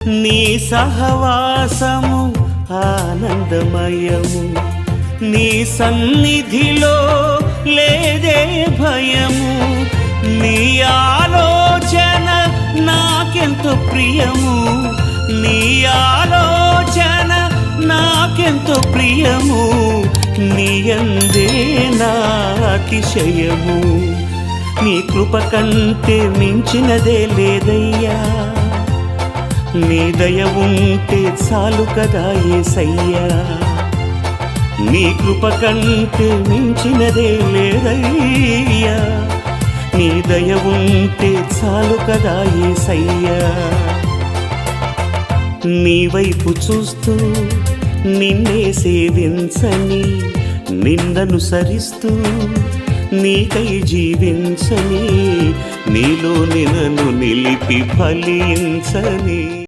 నీ సహవాసము ఆనందమయము, నీ సన్నిధిలో లేదే భయము. నీ ఆలోచన నాకెంతో ప్రియము, నీ ఆలోచన నాకెంతో ప్రియము. నీ యందే నా అతిశయము, నీ కృప కంటే మించినదే లేదయ్యా. నీ దయ ఉంటే చాలు కదా యేసయ్యా, నీ కృప కంటే మించినదే లేదయ్యా. నీ దయ ఉంటే చాలు కదా యేసయ్యా. నీ వైపు చూస్తూ నిన్నే సేవించని, నిన్ననుసరిస్తూ నీకై జీవించని, నీలో నన్ను నిలిపి ఫలించని.